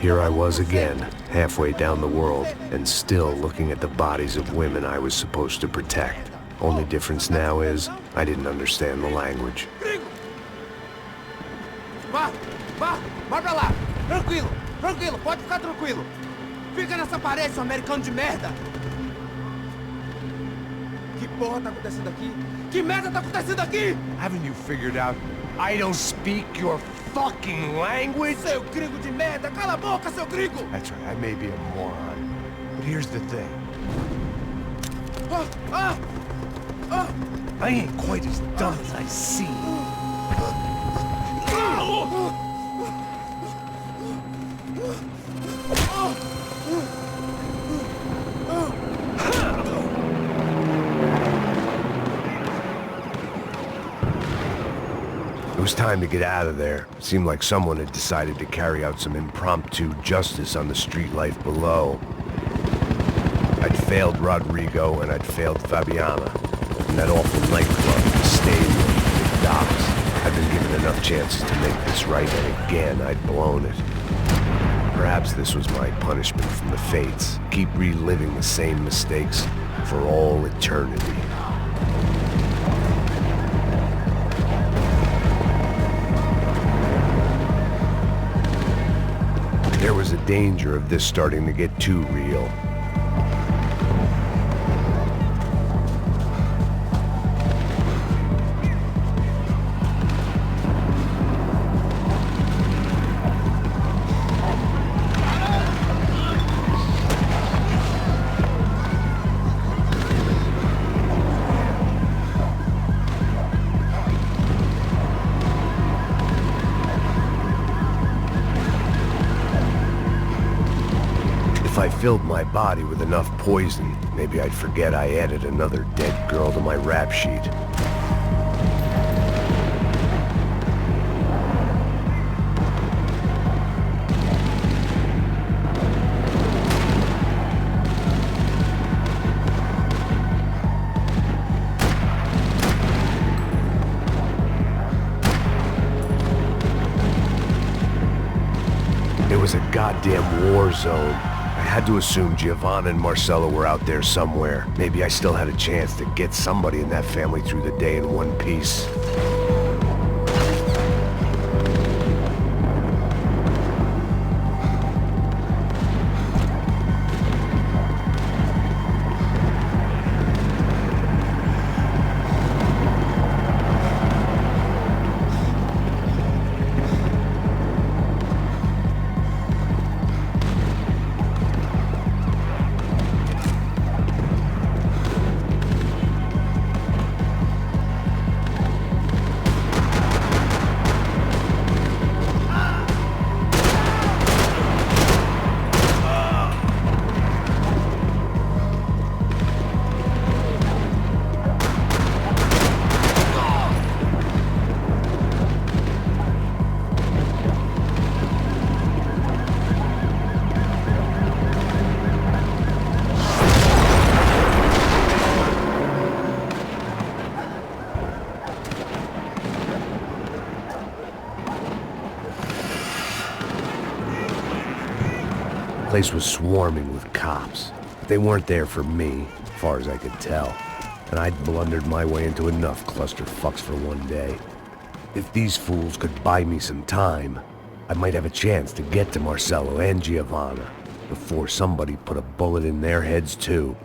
Here I was again, halfway down the world, and still looking at the bodies of women I was supposed to protect. Only difference now is, I didn't understand the language. Vai pra lá! Tranquilo, pode ficar tranquilo. Fica nessa parede, seu americano de merda! Que porra tá acontecendo aqui? Que merda tá acontecendo aqui? Haven't you figured out I don't speak your fucking language? Seu gringo de merda! Cala a boca, seu gringo! That's right, I may be a moron, but here's the thing. I ain't quite as dumb as I seem. It was time to get out of there. It seemed like someone had decided to carry out some impromptu justice on the street life below. I'd failed Rodrigo and I'd failed Fabiana. And that awful nightclub, the stadium, the docks. I'd been given enough chances to make this right, and again I'd blown it. Perhaps this was my punishment from the fates. Keep reliving the same mistakes for all eternity. There was a danger of this starting to get too real. If I filled my body with enough poison, maybe I'd forget I added another dead girl to my rap sheet. It was a goddamn war zone. I had to assume Giovanna and Marcelo were out there somewhere. Maybe I still had a chance to get somebody in that family through the day in one piece. The place was swarming with cops. They weren't there for me, as far as I could tell, and I'd blundered my way into enough clusterfucks for one day. If these fools could buy me some time, I might have a chance to get to Marcelo and Giovanna before somebody put a bullet in their heads too.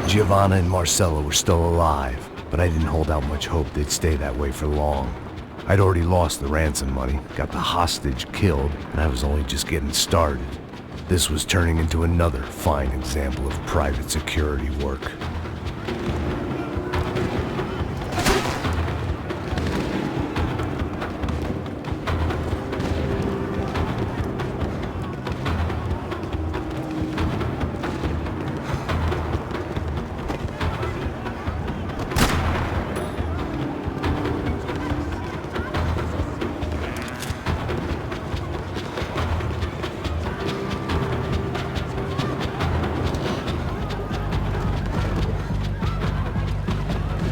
Giovanna and Marcelo were still alive, but I didn't hold out much hope they'd stay that way for long. I'd already lost the ransom money, got the hostage killed, and I was only just getting started. This was turning into another fine example of private security work.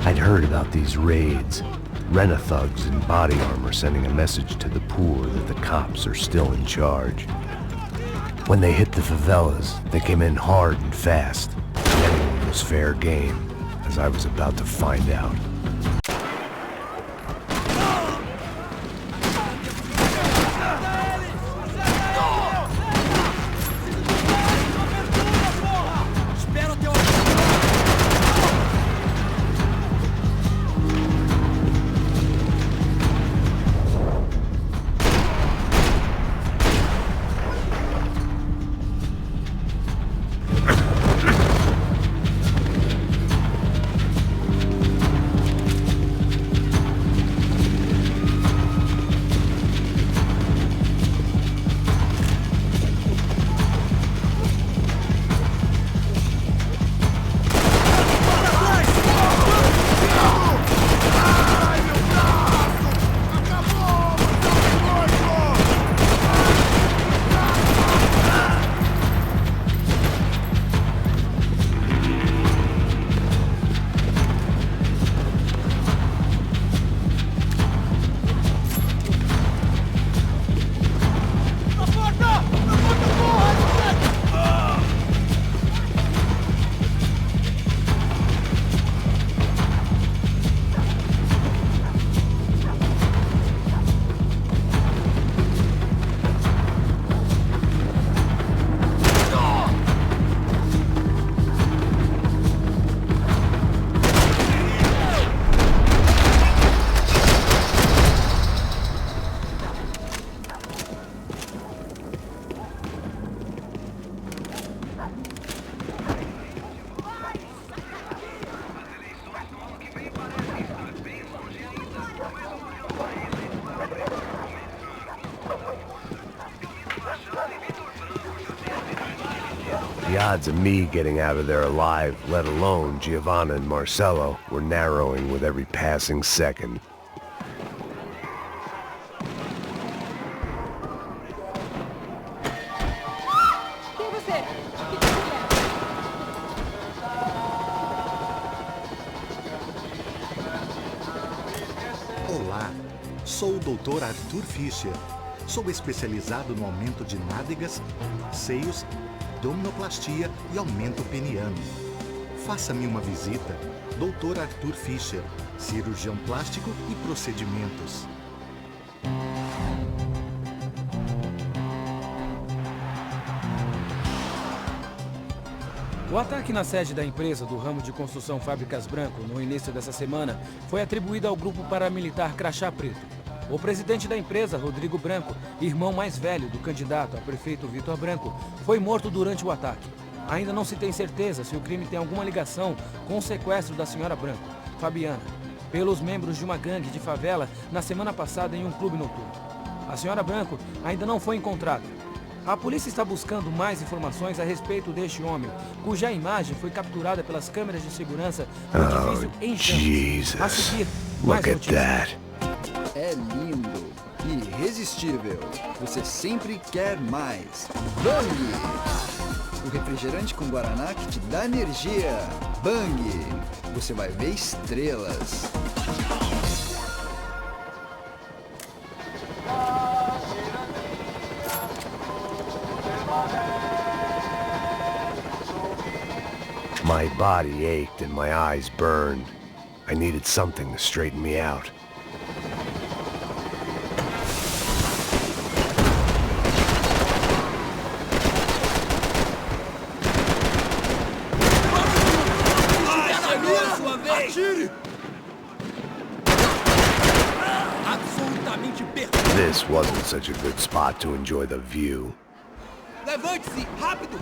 I'd heard about these raids. Rent-a-thugs in body armor sending a message to the poor that the cops are still in charge. When they hit the favelas, they came in hard and fast. And anyone was fair game, as I was about to find out. The odds of me getting out of there alive, let alone Giovanna and Marcelo, were narrowing with every passing second. Olá, sou o Dr. Arthur Fischer. Sou especializado no aumento de nádegas, seios, abdominoplastia e aumento peniano. Faça-me uma visita. Dr. Arthur Fischer, cirurgião plástico e procedimentos. O ataque na sede da empresa do ramo de construção Fábricas Branco no início dessa semana foi atribuído ao grupo paramilitar Crachá Preto. O presidente da empresa, Rodrigo Branco, irmão mais velho do candidato a prefeito Vitor Branco, foi morto durante o ataque. Ainda não se tem certeza se o crime tem alguma ligação com o sequestro da senhora Branco, Fabiana, pelos membros de uma gangue de favela na semana passada em um clube noturno. A senhora Branco ainda não foi encontrada. A polícia está buscando mais informações a respeito deste homem, cuja imagem foi capturada pelas câmeras de segurança do edifício em chamas. A seguir, mais notícias. É lindo, irresistível. Você sempre quer mais. Bang! O refrigerante com guaraná que te dá energia. Bang! Você vai ver estrelas. My body ached and my eyes burned. I needed something to straighten me out. this wasn't such a good spot to enjoy the view. Levante-se, rápido!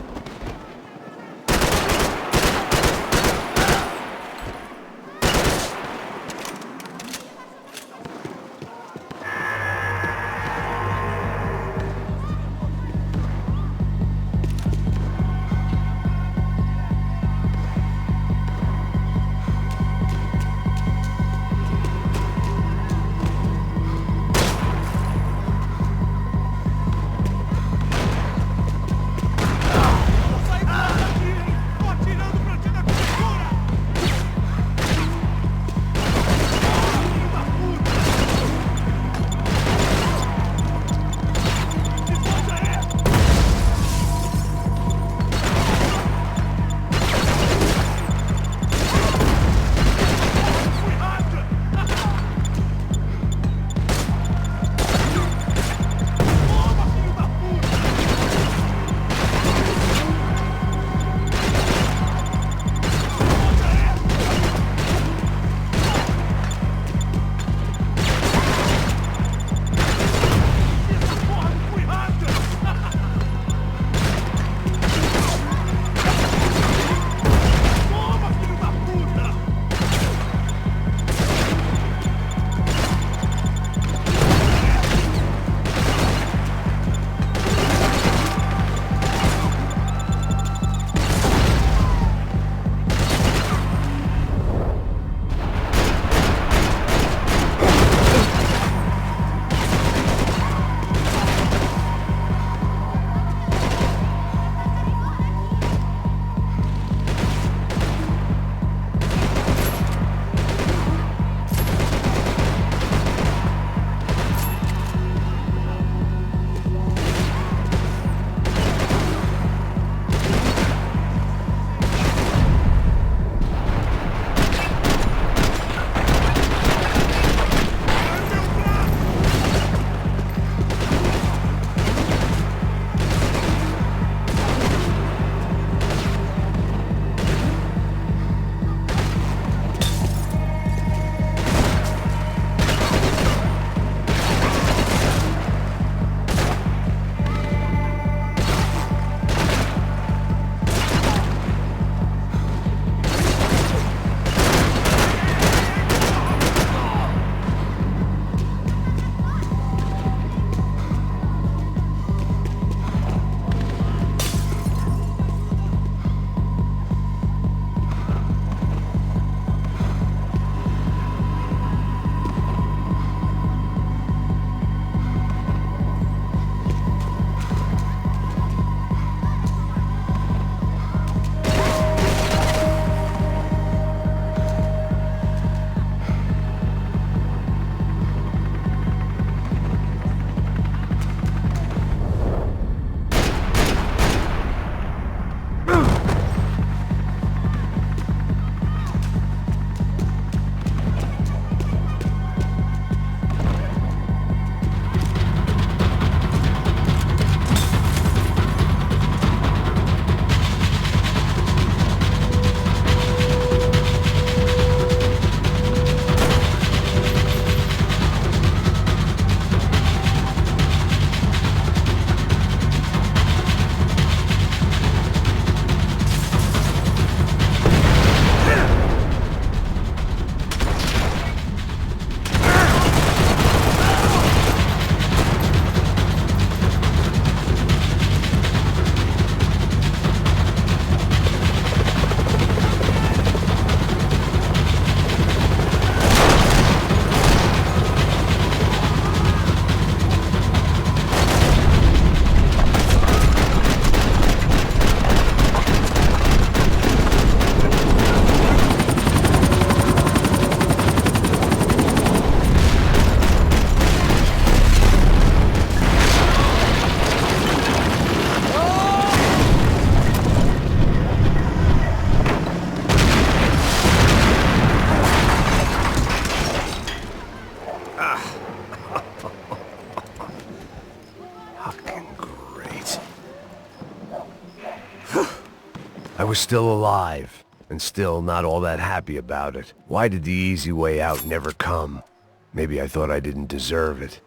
I was still alive, and still not all that happy about it. Why did the easy way out never come? Maybe I thought I didn't deserve it.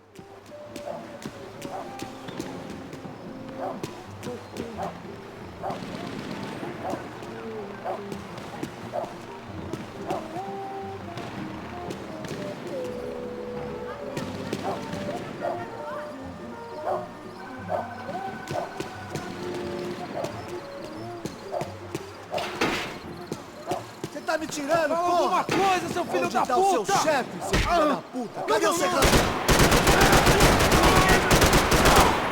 tá me tirando, Fala porra? alguma coisa, seu filho Onde da tá o seu puta! chefe, seu filho da puta? Cadê o serrano?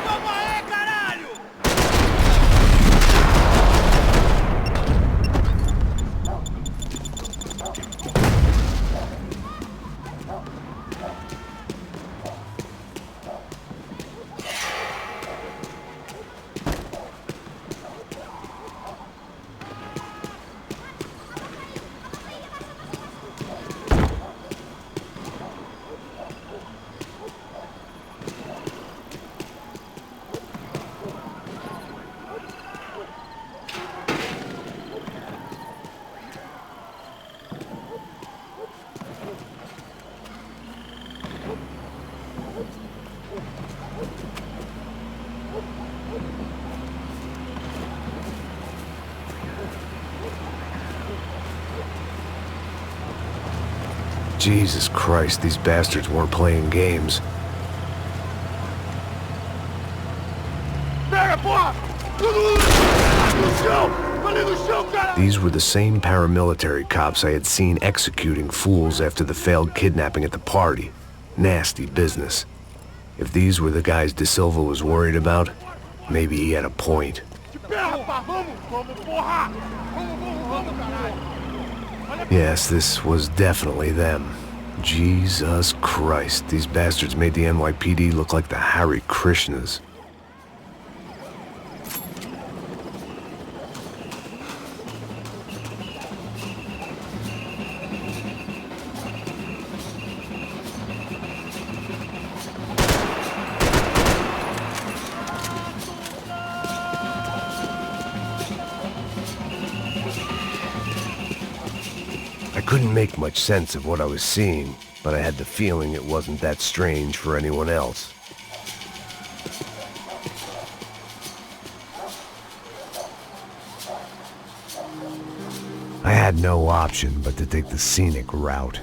Vamos aí, caralho! Jesus Christ, these bastards weren't playing games. Pega, porra! No chão! Ali no chão, cara! These were the same paramilitary cops I had seen executing fools after the failed kidnapping at the party. Nasty business. If these were the guys De Silva was worried about, maybe he had a point. Vamos, porra! Vamos, caralho! Yes, this was definitely them. Jesus Christ, these bastards made the NYPD look like the Hare Krishnas. I couldn't make much sense of what I was seeing, but I had the feeling it wasn't that strange for anyone else. I had no option but to take the scenic route.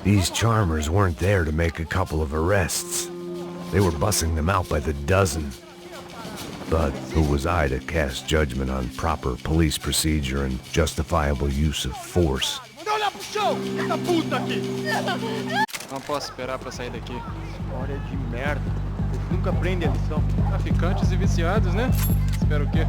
These charmers weren't there to make a couple of arrests. They were bussing them out by the dozen. But who was I to cast judgment on proper police procedure and justifiable use of force? Manda olhar pro chão! Essa puta aqui! Não posso esperar pra sair daqui. História de merda. Eles nunca aprendem a lição. Traficantes e viciados, né? Espero o quê?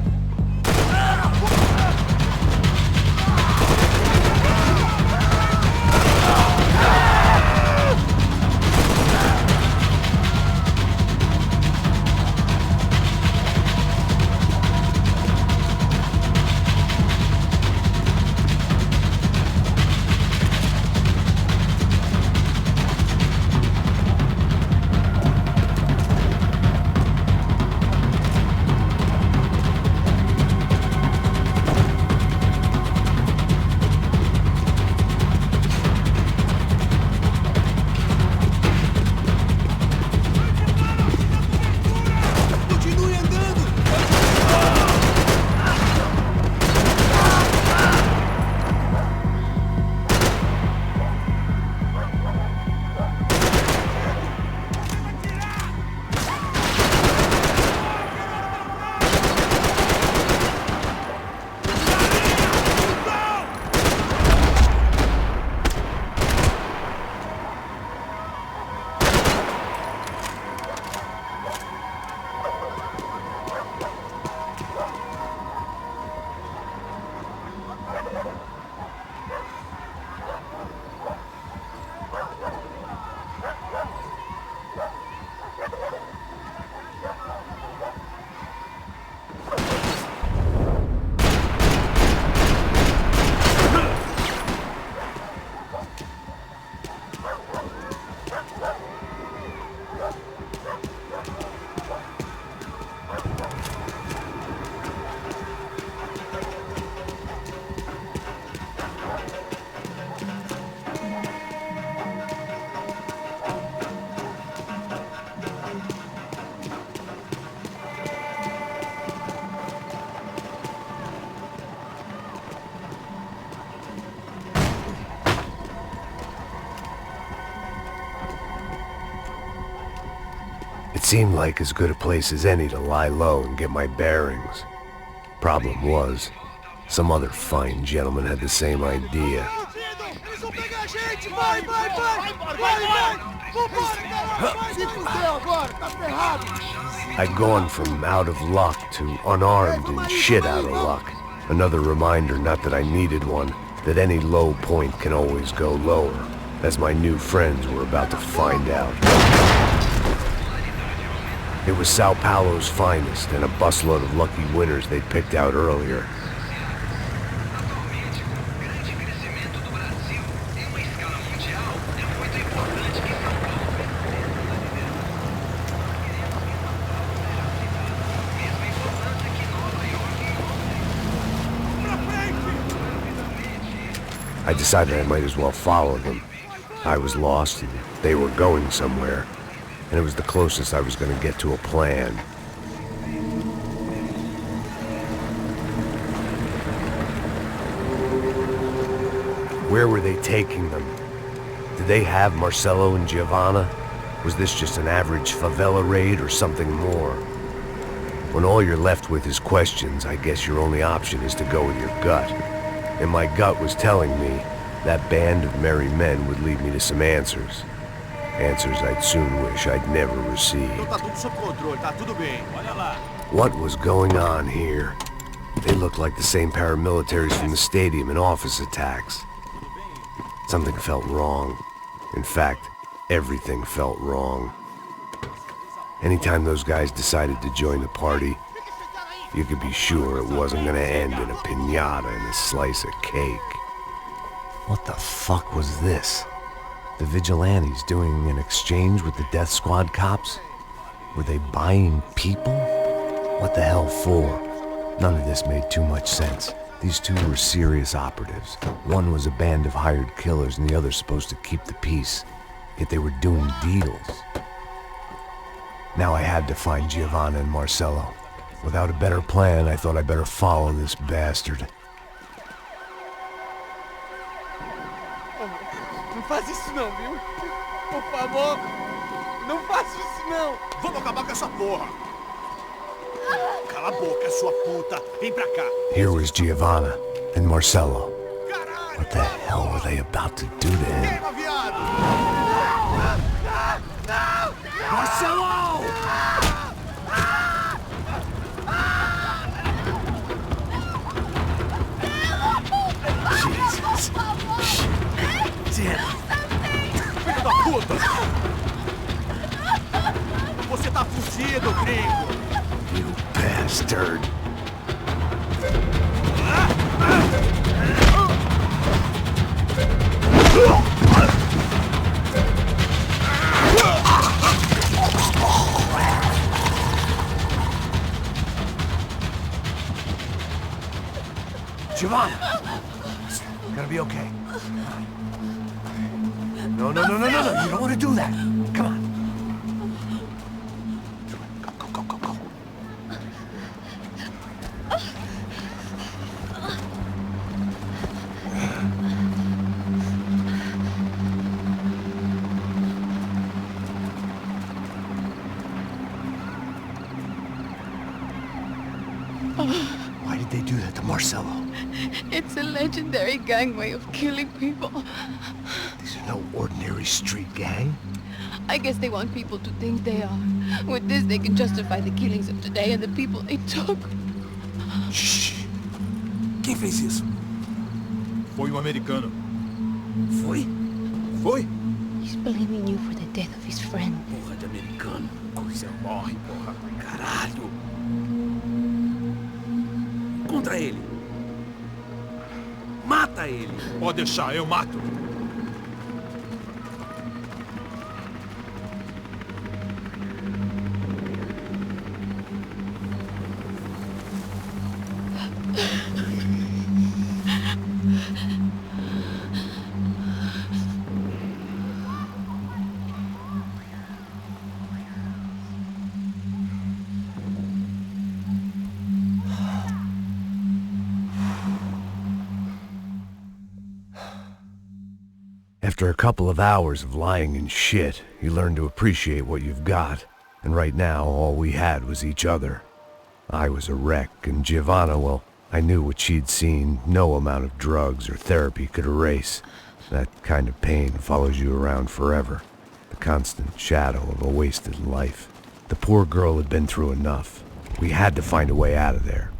It seemed like as good a place as any to lie low and get my bearings. Problem was, some other fine gentleman had the same idea. Eles vão pegar a gente! Vai! Vambora, caralho! Se fudeu agora, tá ferrado! I'd gone from out of luck to unarmed and shit out of luck. Another reminder, not that I needed one, that any low point can always go lower, as my new friends were about to find out. It was Sao Paulo's finest and a busload of lucky winners they'd picked out earlier. I decided I might as well follow them. I was lost and they were going somewhere, and it was the closest I was going to get to a plan. Where were they taking them? Did they have Marcelo and Giovanna? Was this just an average favela raid or something more? When all you're left with is questions, I guess your only option is to go with your gut. And my gut was telling me that band of merry men would lead me to some answers. Answers I'd soon wish I'd never received. Tá tudo sob controle, tá tudo bem. Olha lá. What was going on here? They looked like the same paramilitaries from the stadium in office attacks. Something felt wrong. In fact, everything felt wrong. Anytime those guys decided to join the party, you could be sure it wasn't gonna end in a piñata and a slice of cake. What the fuck was this? The vigilantes doing an exchange with the death squad cops? Were they buying people? What the hell for? None of this made too much sense. These two were serious operatives. One was a band of hired killers and the other supposed to keep the peace. Yet they were doing deals. Now I had to find Giovanna and Marcelo. Without a better plan, I thought I'd better follow this bastard. Não faz isso não, viu? Por favor, não faça isso não! Vamos acabar com essa porra! Cala a boca, sua puta! Vem pra cá! Here was Giovanna and Marcelo. What the hell were they about to do to him? Queima, viado! Não! Marcelo! Jesus. Damn. Filho da puta! Você tá fugido, gringo! You bastard. Giovanna! Gonna be okay. No. You don't want to do that. Come on. Go. Why did they do that to Marcelo? It's a legendary gang way of killing people. These are no ordinary street gang. I guess they want people to think they are. With this, they can justify the killings of today and the people they took. Shh! Quem fez isso? Foi americano. Foi? He's blaming you for the death of his friend. Porra de americano. Coisa morre, porra. Caralho. Contra ele. Mata ele. Pode deixar, eu mato. After a couple of hours of lying in shit, you learn to appreciate what you've got. And right now, all we had was each other. I was a wreck, and Giovanna, well, I knew what she'd seen no amount of drugs or therapy could erase. That kind of pain follows you around forever. The constant shadow of a wasted life. The poor girl had been through enough. We had to find a way out of there.